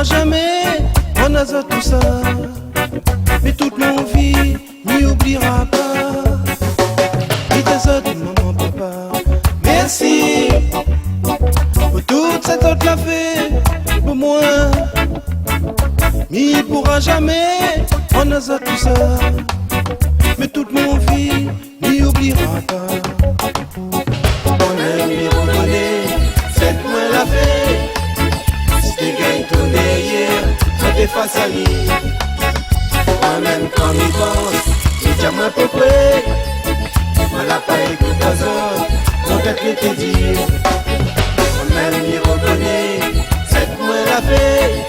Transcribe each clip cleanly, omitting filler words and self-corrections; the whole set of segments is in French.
jamais en azote tout ça, mais toute mon vie n'y oubliera pas. Et azote, maman, papa, merci pour toute cette autre la fait pour moi. M'y pourra jamais en azote tout ça, mais toute mon vie n'y oubliera pas. On aime m'y redonner, cette moi la fait. Si t'es gagne ton derrière, ça t'efface à lui. Moi-même quand m'y pense, j'ai déjà moi pourquoi. Moi la pas écoute ta zone, mon tête l'été dit. On aime m'y redonner, cette moi la fait.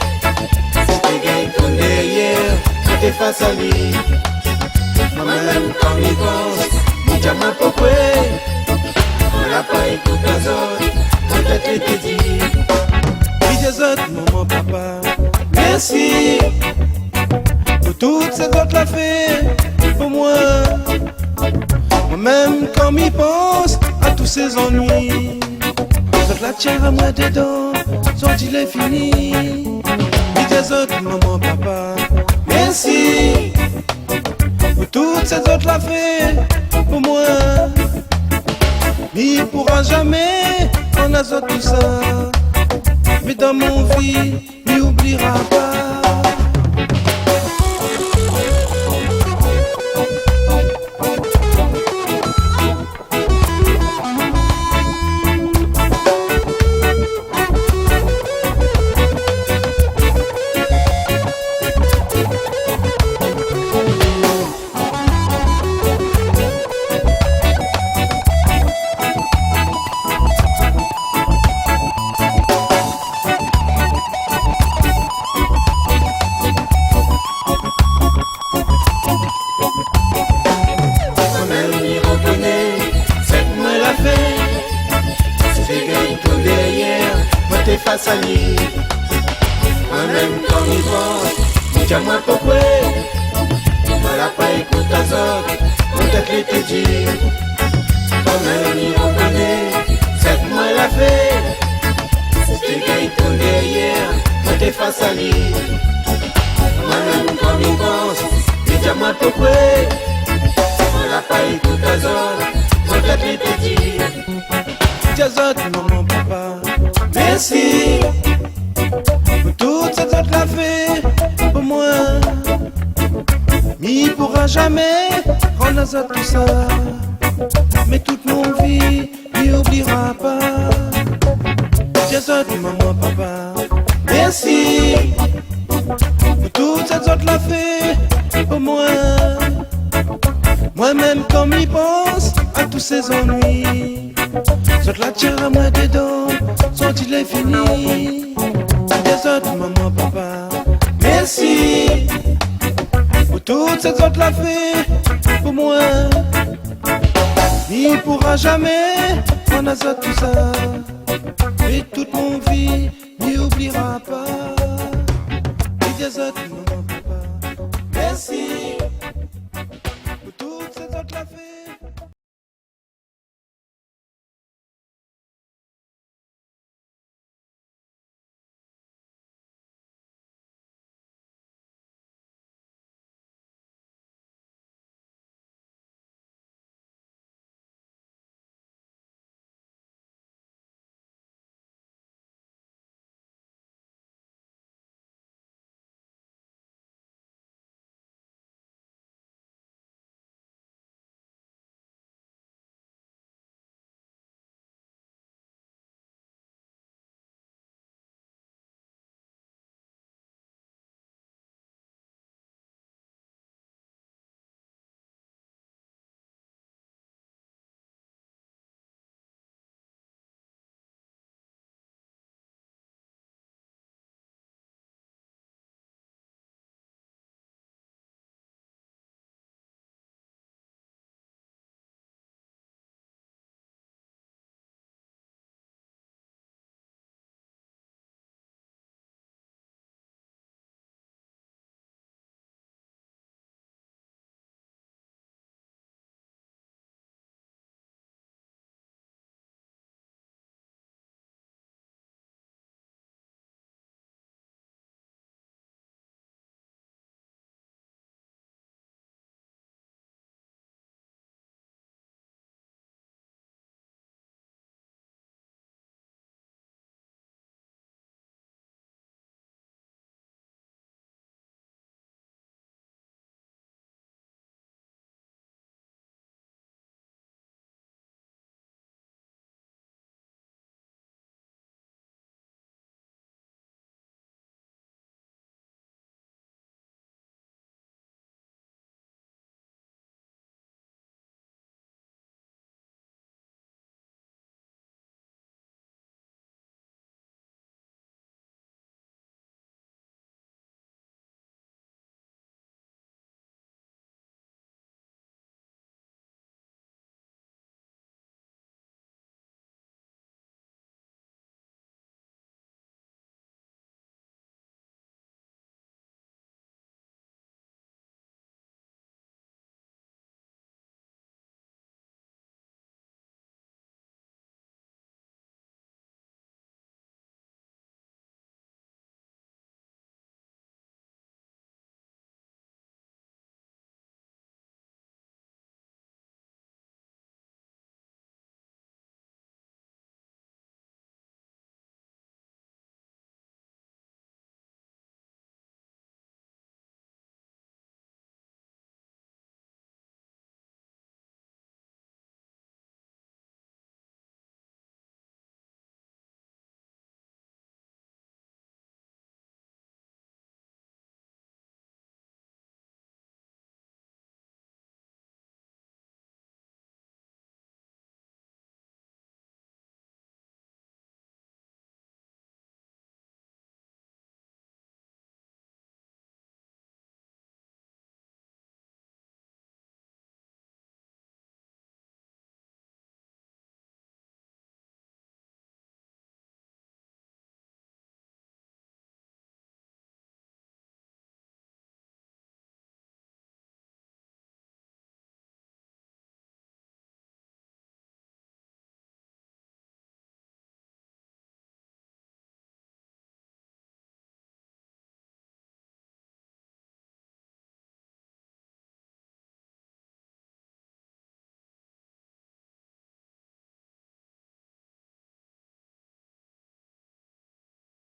Si t'es gagne ton derrière, ça t'efface à lui. Moi-même quand m'y pense, j'ai déjà moi pourquoi. Moi la pas écoute ta zone, mon tête l'été dit. Des autres, maman, papa, merci pour toutes ces autres la fait pour moi. Moi-même quand m'y pense à tous ces ennuis, toute la tient à moi dedans, son il est fini. Des autres, maman, papa, merci pour toutes ces autres la fait pour moi. M'y pourra jamais en azote tout ça, mais dans mon vie, n'y oubliera pas. Face à lui, moi-même quand m'y pense, dis-moi pourquoi. Moi la pas écoute ta zone, mon tête l'été dit. Moi-même y reconnaît, cette moi la fait. Si t'es gagne ton derrière, moi t'es face à lui. Moi-même quand m'y pense, dis-moi pourquoi. Moi la pas écoute ta zone, mon tête l'été dit. Jazot, maman, papa, merci pour toute cette autre la fait pour moi. M'y pourra jamais rendre azote tout ça, mais toute mon vie n'y oubliera pas. Jazot, maman, papa, merci pour toute cette autre la fait pour moi. Moi-même quand m'y pense à tous ces ennuis, cette la tire à moi dedans, son il est fini. Des autres, maman, papa, merci pour toutes ces autres la fait pour moi. N'y pourra jamais en azote tout ça, et toute mon vie n'y oubliera pas. Des autres, maman, papa, merci.